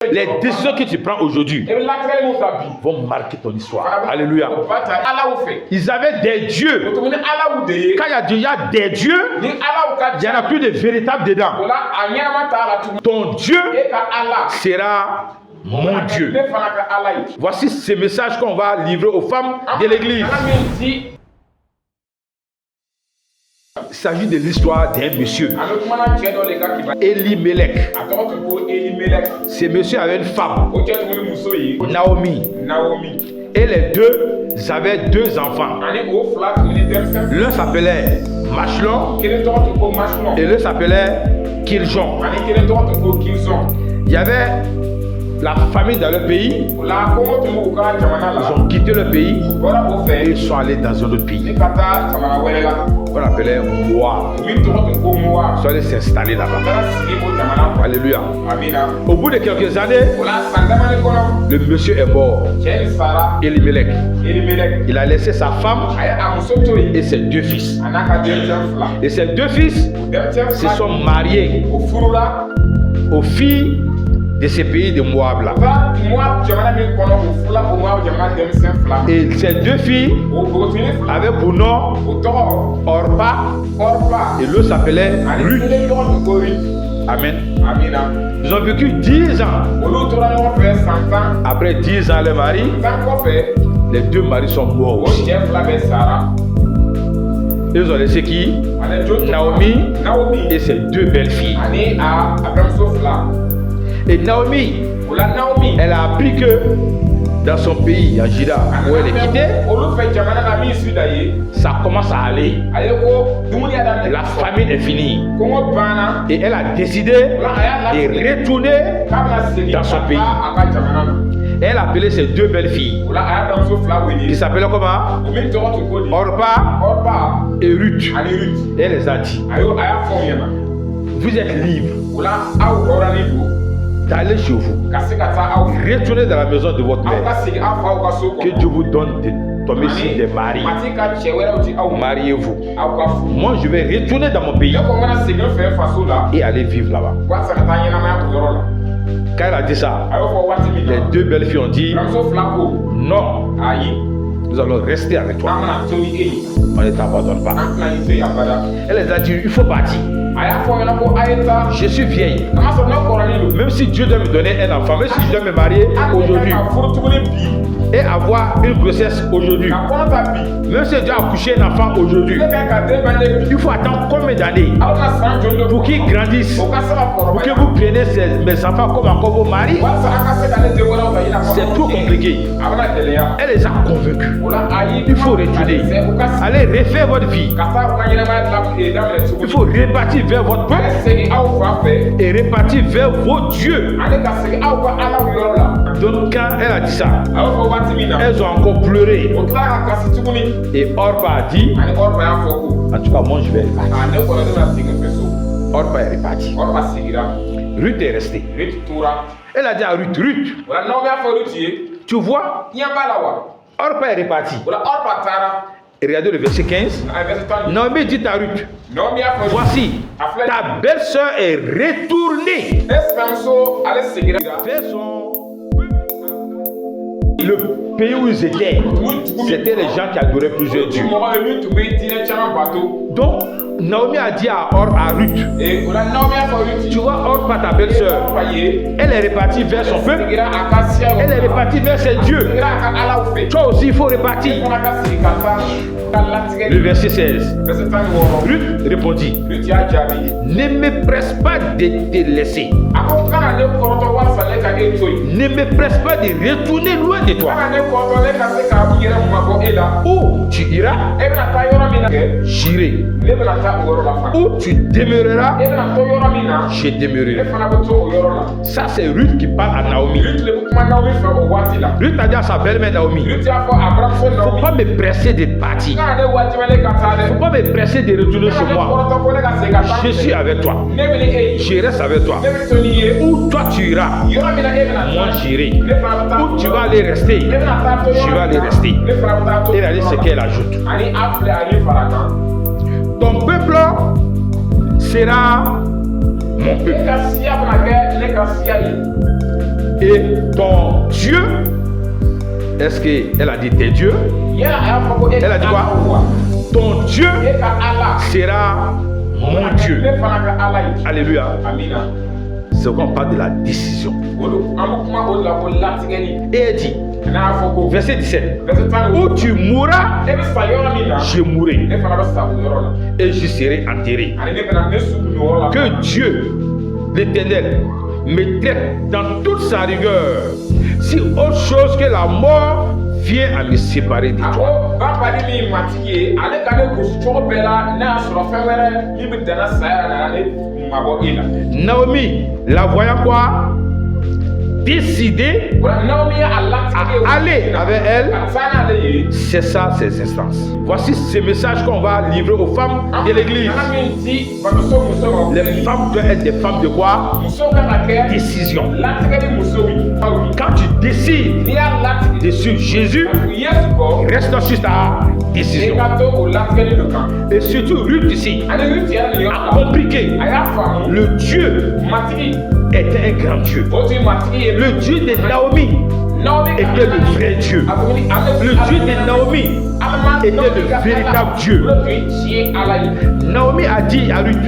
Les décisions que tu prends aujourd'hui vont marquer ton histoire. Alléluia. Ils avaient des dieux. Quand il y a déjà des dieux, il n'y en a plus de véritables dedans. Ton Dieu sera mon Dieu. Voici ce message qu'on va livrer aux femmes de l'église. Il s'agit de l'histoire d'un monsieur, Elimelech. Ce monsieur avait une femme, Naomi. Et les deux avaient deux enfants. L'un s'appelait Machlon et l'autre s'appelait Kiljon. Il y avait la famille dans le pays. Ils ont quitté le pays et ils sont allés dans un autre pays qu'on appelait Moab. Ils sont allés s'installer là-bas. Alléluia. Au bout de quelques années, le monsieur est mort. Elimelech. Il a laissé sa femme et ses deux fils. Et ces deux fils se sont mariés aux filles de ces pays de Moab là. Et ces deux filles avaient pour nom Orpa et l'autre s'appelait Ruth. Amen. Ils ont vécu 10 ans. Après 10 ans, les maris, les deux maris sont morts aussi. Ils ont laissé qui? Naomi et ses deux belles filles. Et Naomi, elle a appris que dans son pays, en Juda, où elle est quittée, ça commence à aller. La famine est finie. Et elle a décidé de retourner dans son pays. Elle a appelé ses deux belles filles, qui s'appelaient comment? Orpa et Ruth. Et elle les a dit, vous êtes libres d'aller chez vous, retournez dans la maison de votre mère, que Dieu vous donne de tomber sur des maris. Mariez-vous. Moi je vais retourner dans mon pays et aller vivre là-bas. Quand elle a dit ça, les deux belles filles ont dit non, nous allons rester avec toi, on ne t'abandonne pas. Elle les a dit, il faut partir. Je suis vieille. Même si Dieu doit me donner un enfant, même si je dois me marier aujourd'hui et avoir une grossesse aujourd'hui, même si Dieu a accouché un enfant aujourd'hui, il faut attendre combien d'années pour qu'ils grandissent, pour que vous preniez mes enfants comme encore vos maris? C'est trop compliqué. Elle les a convaincus. Il faut retourner. Allez refaire votre vie. Il faut repartir vers votre peuple et repartir vers vos dieux. Donc quand elle a dit ça, elles ont encore pleuré. Et Orpa a dit, en tout cas moi je vais repartir. Orpa est reparti. Ruth est restée. Elle a dit à Ruth, tu vois, Orpa est reparti. Et regardez le verset 15. Naomi dit à Ruth, voici, ta belle-sœur est retournée vers le pays où ils étaient. C'était les gens qui adoraient plusieurs dieux. Donc, Naomi a dit à Ruth, tu vois Orpa, ta belle-sœur, elle est repartie vers son peuple, elle est repartie vers ses dieux. Toi aussi, il faut repartir. Le verset 16. Ruth répondit, ne me presse pas de te laisser. Ne me presse pas de retourner loin de toi. Où tu iras, j'irai. Où tu demeureras, je demeurerai. Ça c'est Ruth qui parle à Naomi. Ruth a dit à sa belle-mère Naomi, il ne faut pas me presser de partir. Il ne faut pas me presser de retourner chez moi. Je suis avec toi. Je reste avec toi. Où toi tu iras, moi j'irai. Où tu vas aller rester, je vais aller rester. Et regardez ce qu'elle ajoute. Ton peuple sera mon peuple. Et ton Dieu, est-ce qu'elle a dit tes dieux? Elle a dit quoi? Ton Dieu sera mon Dieu. Alléluia. C'est quand on parle de la décision. Et elle dit, verset 17, où tu mourras, je mourrai et je serai enterré. Que Dieu, l'Éternel, me traite dans toute sa rigueur, si autre chose que la mort vient à me séparer de toi. Naomi, la voyant quoi? Décidée à aller avec elle, c'est ça ses instances. Voici ces messages qu'on va livrer aux femmes de l'église. Les femmes doivent être des femmes de quoi? Décision. Quand tu décides de suivre Jésus, reste sur ta décision. Et surtout Ruth ici a compris que le Dieu était un grand Dieu. Le Dieu de Naomi était le vrai Dieu. Le Dieu de Naomi était le véritable Dieu. Naomi a dit à Ruth,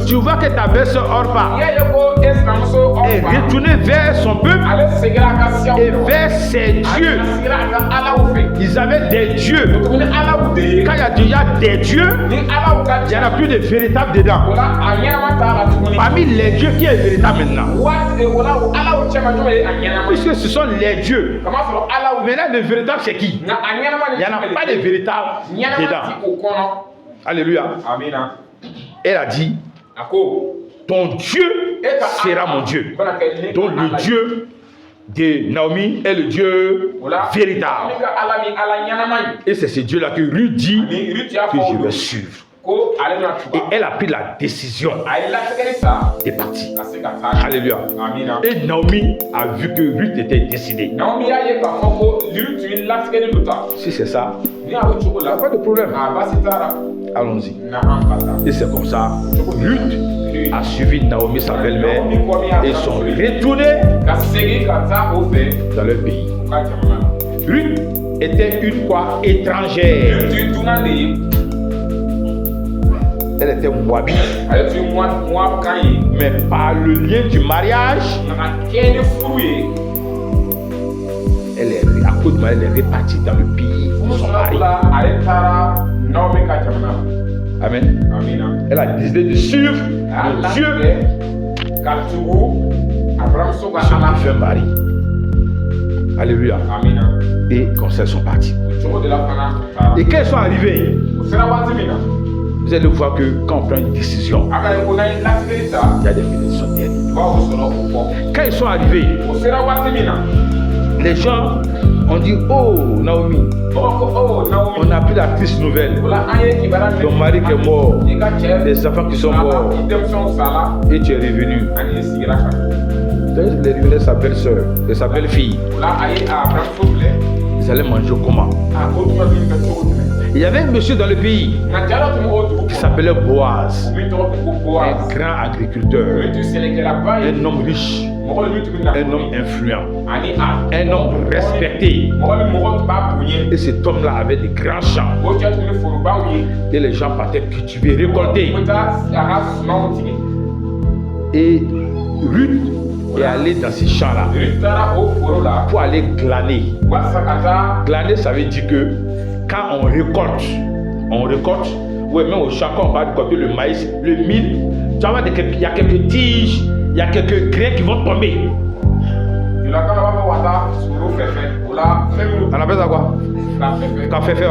tu vois que ta belle-sœur Orpa est retournée vers son peuple et vers ses dieux. Ils avaient des dieux. Quand il y a déjà des dieux, il n'y en a plus de véritables dedans. Parmi les dieux, qui est véritable maintenant? Puisque ce sont les dieux. Maintenant, le véritable, c'est qui? Il n'y en a pas de véritable dedans. Alléluia. Elle a dit, ton Dieu sera mon Dieu. Donc le Dieu de Naomi est le Dieu véritable. Et c'est ce Dieu-là que Ruth dit que je vais suivre. Et elle a pris la décision de partir. Alléluia. Et Naomi a vu que Ruth était décidée. Si c'est ça, il n'y a pas de problème. Allons-y. Et c'est comme ça, Ruth a suivi Naomi, sa belle-mère, et sont retournés dans leur pays. Ruth était une fois étrangère. Elle était moabite. Mais par le lien du mariage, elle est répartie dans le pays de son mari. Amen. Elle a décidé de suivre le Dieu qui fait mari. Alléluia. Et comme ça, ils sont partis. Et quand ils sont arrivés, vous allez voir que quand on prend une décision, il y a des bénédictions derrière. Quand ils sont arrivés, les gens ont dit, oh Naomi, on a pris la triste nouvelle. Ton mari qui est mort, les enfants qui sont morts, et tu es revenu. Il est revenu de sa belle-soeur, de sa belle-fille. Ils allaient manger comment? Il y avait un monsieur dans le pays qui s'appelait Boaz, un grand agriculteur, un homme riche, un homme influent, un homme respecté. Et cet homme-là avait de grands champs. Et les gens partaient cultiver, récolter. Et Ruth est allée dans ces champs-là pour aller glaner. Glaner, ça veut dire que quand on récolte, ouais, même au champ, quand on va récolter le maïs, le mil, tu vas voir qu'il y a quelques tiges, il y a quelques grains qui vont tomber. On appelle ça quoi? Café fait.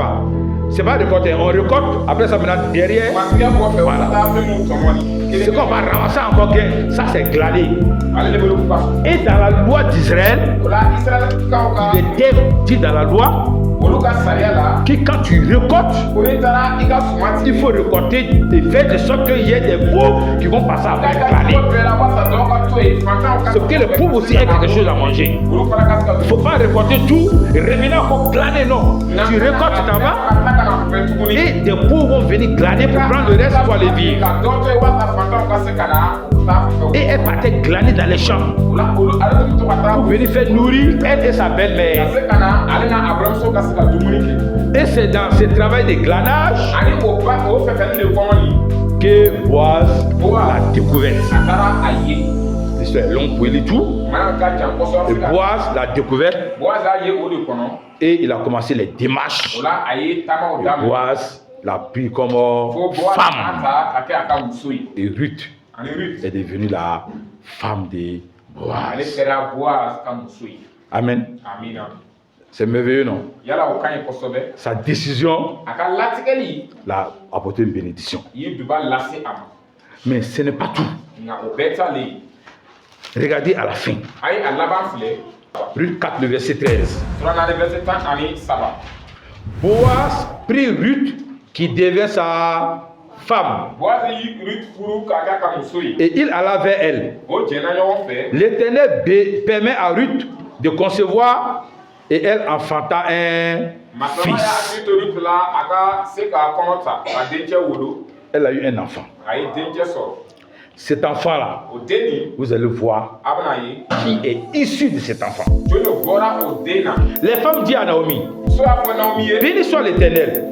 C'est pas récolter, on récolte, après ça maintenant derrière, voilà. C'est qu'on va ramasser encore, ça c'est glané. Et dans la loi d'Israël, il était dit dans la loi que quand tu récoltes, il faut récolter et faire de sorte qu'il y ait des pauvres qui vont passer à glaner. Parce que les pauvres aussi ont quelque chose à manger. Il ne faut pas récolter tout et revenir encore glaner, non. Tu récoltes, tu t'en vas et des pauvres vont venir glaner pour prendre le reste pour aller vivre. Et elle partait glaner dans les champs pour venir faire nourrir elle et sa belle-mère. Et c'est dans ce travail de glanage que Boaz l'a découverte. L'histoire est longue pour lui tout. Et Boaz l'a découverte. Et il a commencé les démarches. Et Boaz l'a pris comme femme. Et Ruth est devenue la femme de Boaz. Amen. C'est merveilleux, non? Sa décision l'a apporté une bénédiction. Mais ce n'est pas tout. Regardez à la fin. Ruth 4, le verset 13. Boaz prit Ruth qui devient sa femme. Et il alla vers elle. L'Éternel permet à Ruth de concevoir et elle enfanta un fils. Elle a eu un enfant. Cet enfant-là, vous allez voir qui est issu de cet enfant. Les femmes disent à Naomi, béni soit l'Éternel,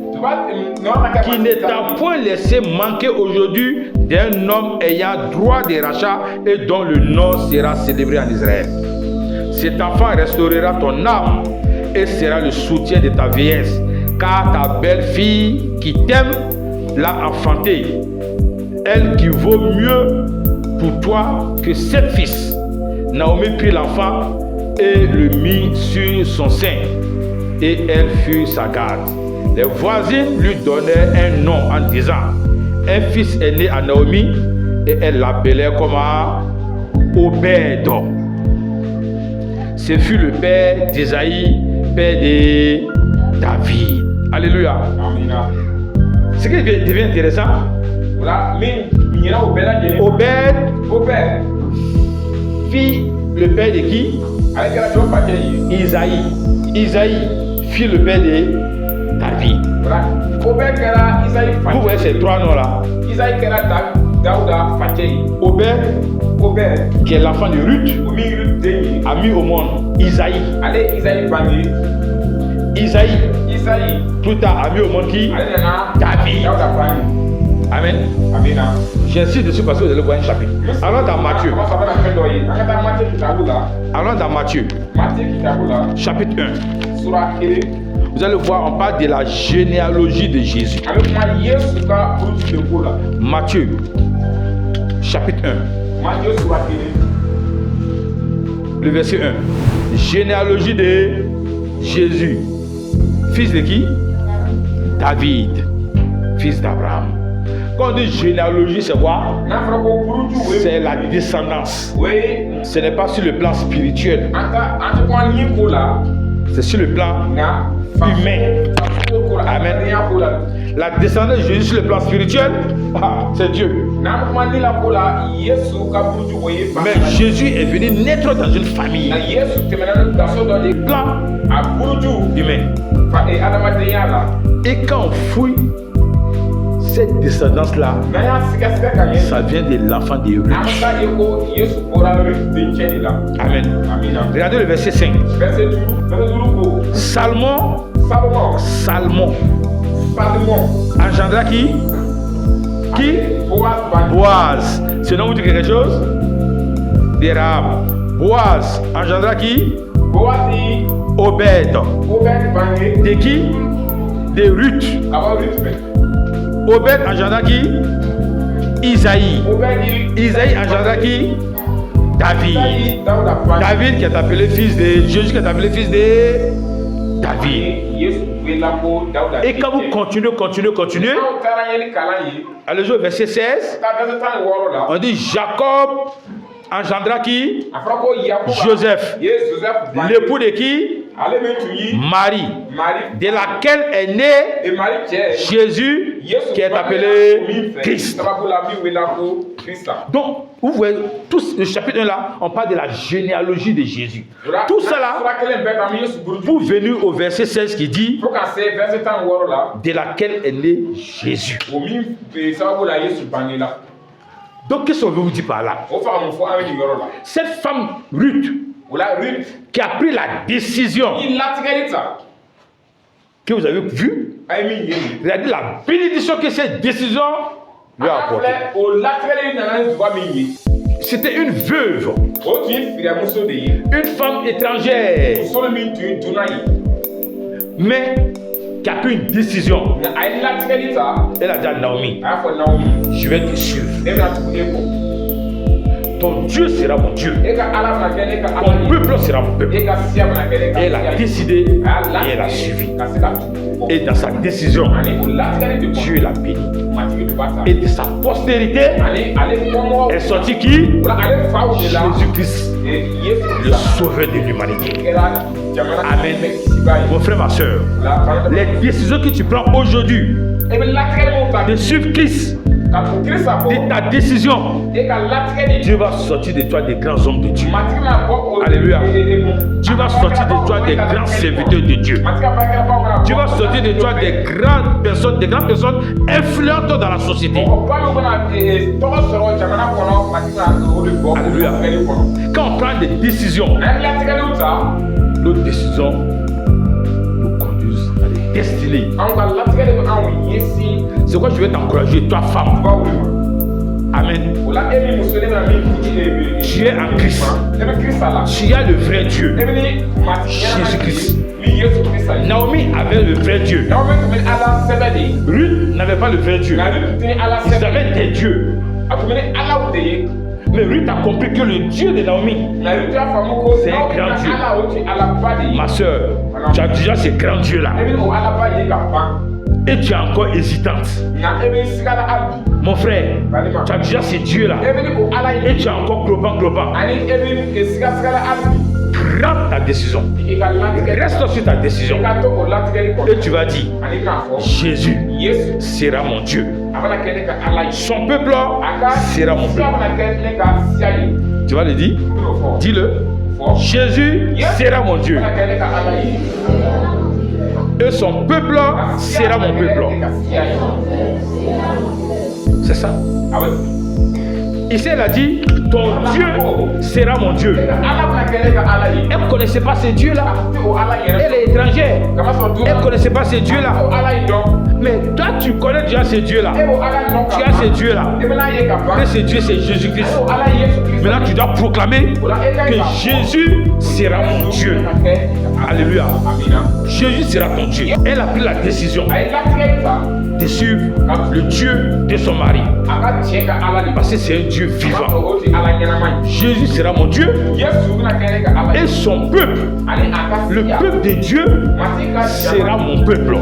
qui ne t'a point laissé manquer aujourd'hui d'un homme ayant droit de rachat et dont le nom sera célébré en Israël. Cet enfant restaurera ton âme et sera le soutien de ta vieillesse, car ta belle-fille qui t'aime l'a enfanté, elle qui vaut mieux pour toi que 7 fils. Naomi prit l'enfant et le mit sur son sein, et elle fut sa garde. Les voisines lui donnaient un nom en disant, un fils est né à Naomi, et elle l'appelait comme Obed. Ce fut le père d'Isaïe, père de David. Alléluia. Ce qui devient intéressant, Obed fit le père de qui? Isaïe. Isaïe fit le père de David. Vous voyez ces 3 noms-là. Obed, qui est l'enfant de Ruth, a mis au monde Isaïe. Isaïe, plus tard, a mis au monde qui? David. Amen. J'insiste dessus parce que vous allez voir un chapitre. Allons dans Matthieu. Allons dans Matthieu. Chapitre 1. Vous allez voir, on parle de la généalogie de Jésus. Matthieu. Chapitre 1. Le verset 1. Généalogie de Jésus. Fils de qui? David. Fils d'Abraham. Quand on dit généalogie, c'est quoi? C'est la descendance. Ce n'est pas sur le plan spirituel. C'est sur le plan humain. Amen. La descendance de Jésus sur le plan spirituel, c'est Dieu. Mais Jésus est venu naître dans une famille. Plan humain. Et quand on fouille cette descendance-là, ça vient de l'enfant de Ruth. Amen. Regardez le verset 5. Salmon engendra qui? Boaz. Ce nom vous dit quelque chose? De Rahab. Boaz engendra qui? Obed. De qui? De Ruth. Obed engendra qui? Isaïe. Isaïe engendra qui? David. David qui est appelé fils de Jésus, qui est appelé fils de David. Et quand vous continuez, allez au verset 16, on dit Jacob engendra qui? Joseph. L'époux de qui? Marie, de laquelle est né Jésus, qui est appelé Christ. Donc, vous voyez, tout le chapitre 1 là, on parle de la généalogie de Jésus. Tout ça là, pour venir au verset 16 qui dit de laquelle est né Jésus. Donc, qu'est-ce qu'on veut vous dire par là? Cette femme Ruth, qui a pris la décision que vous avez vue, regardez la bénédiction que cette décision lui a apportée. C'était une veuve, une femme étrangère, mais qui a pris une décision. Elle a dit à Naomi, je vais te suivre. Ton Dieu sera mon Dieu. Ton peuple sera mon peuple. Elle a décidé et elle a suivi. Et dans sa décision, Dieu l'a béni. Et de sa postérité est sorti qui? Jésus-Christ, le sauveur de l'humanité. Amen. Mon frère, ma soeur, les décisions que tu prends aujourd'hui de suivre Christ, de ta décision, Dieu va sortir de toi des grands hommes de Dieu. Alléluia. Dieu va sortir de toi des grands serviteurs de Dieu. Dieu va sortir de toi des grandes personnes influentes dans la société. Alléluia. Quand on prend des décisions, nos décisions nous conduisent à des destinées. C'est quoi je vais t'encourager, toi femme. Amen. Tu es en Christ. Tu as le vrai Dieu. Jésus-Christ. Naomi avait le vrai Dieu. Ruth n'avait pas le vrai Dieu. Ils avaient des dieux. Mais Ruth a compris que le Dieu de Naomi, c'est un grand Dieu. Ma soeur, tu as déjà ce grand Dieu-là. Et tu es encore hésitante. Mon frère, tu as déjà ce Dieu-là. Et tu es encore globant. Prends ta décision. Reste sur ta décision. Et tu vas dire, Jésus sera mon Dieu. Son peuple sera mon peuple. Tu vas le dire? Dis-le. Jésus sera mon Dieu. Et son peuple sera mon peuple. C'est ça. Ici, elle a dit, ton Dieu sera mon Dieu. Elle ne connaissait pas ces dieux-là. Elle est étrangère. Elle ne connaissait pas ces dieux-là. Mais toi, tu connais déjà ces dieux-là. Tu as ces dieux-là. Et ces dieux, c'est Jésus-Christ. Maintenant, tu dois proclamer que Jésus sera mon Dieu. Alléluia. Jésus sera ton Dieu. Elle a pris la décision de suivre le Dieu de son mari. Parce que c'est un Dieu vivant. Jésus sera mon Dieu. Et son peuple, le peuple de Dieu, sera mon peuple.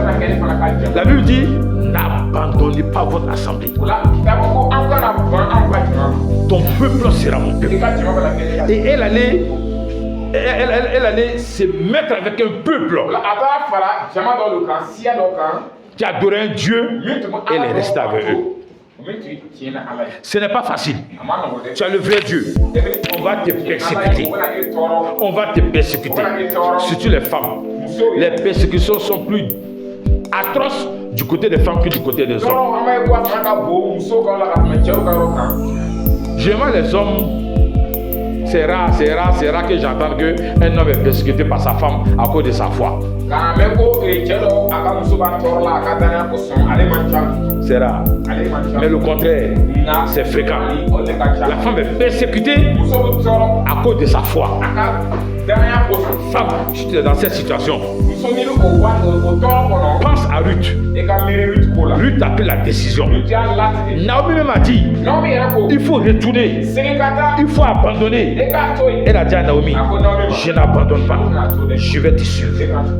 La Bible dit, n'abandonnez pas votre assemblée. Ton peuple sera mon peuple. Et elle allait se mettre avec un peuple qui adorait un Dieu. Elle est restée avec eux. Ce n'est pas facile. Tu as le vrai Dieu. On va te persécuter. On va te persécuter. Surtout les femmes. Les persécutions sont plus atroces du côté des femmes que du côté des hommes. Généralement les hommes, c'est rare que j'entende qu'un homme est persécuté par sa femme à cause de sa foi. C'est rare. Mais le contraire, c'est fréquent. La femme est persécutée à cause de sa foi. Femme, si tu es dans cette situation, pense à Ruth. Ruth a pris la décision. Naomi même a dit, il faut retourner, il faut abandonner. Elle a dit à Naomi, je n'abandonne pas, je vais te suivre.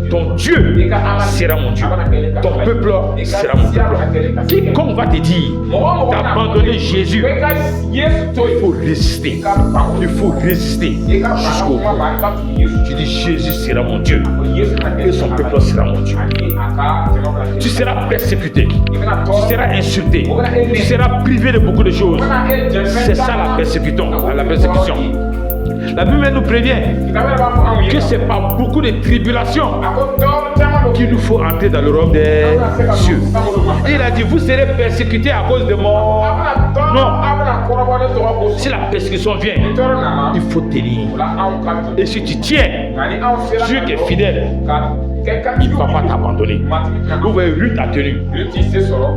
Ton Dieu sera mon Dieu, ton peuple sera mon peuple. Quiconque va te dire d'abandonner Jésus, il faut résister. Il faut résister jusqu'au bout. Tu dis, Jésus sera mon Dieu et son peuple sera mon Dieu. Tu seras persécuté, tu seras insulté, tu seras privé de beaucoup de choses. C'est ça la persécution. La Bible nous prévient que ce n'est pas beaucoup de tribulations qu'il nous faut entrer dans le royaume des cieux. Il a dit, vous serez persécutés à cause de moi. Non. Si la persécution vient, il faut tenir. Et si tu tiens, Dieu qui est fidèle, il ne va pas t'abandonner. Vous voyez, Ruth a tenu.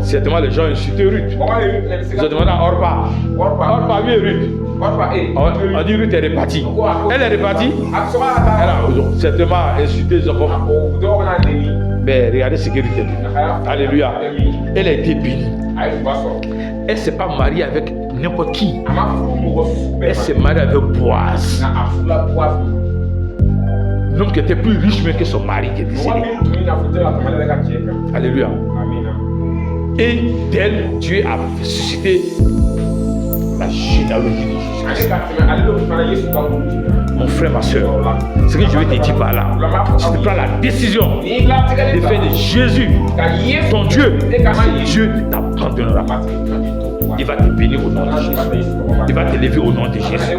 Certainement, les gens insultent Ruth. Ils ont demandé à Orpa. Orpa, oui, Ruth. On dit Ruth est repartie. Elle est repartie. Elle a certainement insulté les enfants. Mais regardez ce que Ruth a dit. Alléluia. Elle a été bénie. Elle ne s'est pas mariée avec n'importe qui. Elle s'est mariée avec Boaz. L'homme qui était plus riche même que son mari qui est décédé. Alléluia. Et d'elle, Dieu a suscité la généalogie de Jésus. Mon frère, ma soeur, ce que je vais te dire par là, si tu prends la décision de faire de Jésus ton Dieu, Dieu t'abandonnera. Il va te bénir au nom de Jésus. Il va te lever au nom de Jésus.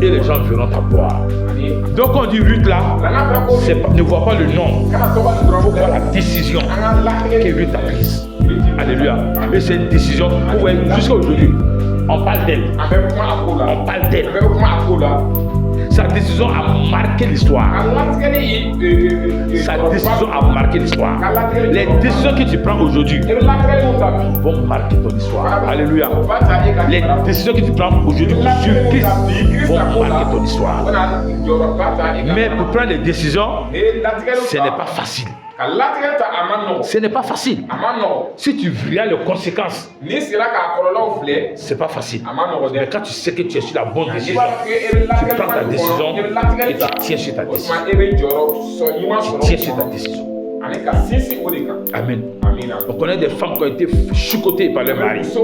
Et les gens verront ta gloire. Donc on dit Ruth là, ne vois pas le nom. Il faut voir la décision que Ruth a prise. Alléluia. Et c'est une décision, vous voyez, jusqu'à aujourd'hui, on parle d'elle. On parle d'elle. Sa décision a marqué l'histoire. Sa décision a marqué l'histoire. Les décisions que tu prends aujourd'hui vont marquer ton histoire. Alléluia. Les décisions que tu prends aujourd'hui sur Christ vont marquer ton histoire. Mais pour prendre des décisions, ce n'est pas facile. Ce n'est pas facile. Si tu regardes les conséquences, c'est pas facile. Mais quand tu sais que tu es sur la bonne décision, tu prends ta décision et tu tiens sur ta décision. Tu tiens sur ta décision. Amen. On connaît des femmes qui ont été chicotées par leur mari, qui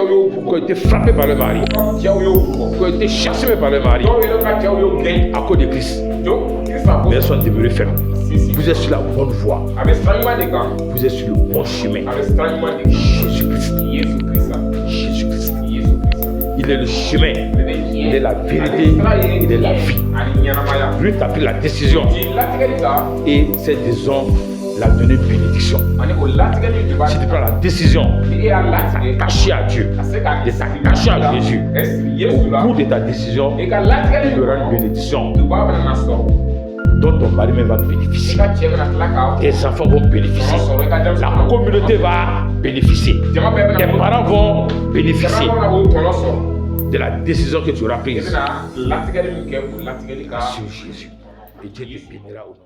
ont été frappées par leur mari, qui ont été chassées par leur mari à cause de Christ. Mais elles sont demeurées fermes. Vous êtes sur la bonne voie. Vous êtes sur le bon chemin. Jésus-Christ. Jésus-Christ. Il est le chemin. Il est la vérité. Il est la vie. Ruth a pris la décision. Et cette décision l'a donné une bénédiction. Si tu prends la décision de t'attacher à Dieu, de t'attacher à Jésus, au bout de ta décision, il y aura une bénédiction dont ton mari va bénéficier. Tes enfants vont bénéficier. La communauté va bénéficier. Tes parents vont bénéficier de la décision que tu auras prise sur Jésus. Et Dieu te bénira au nom.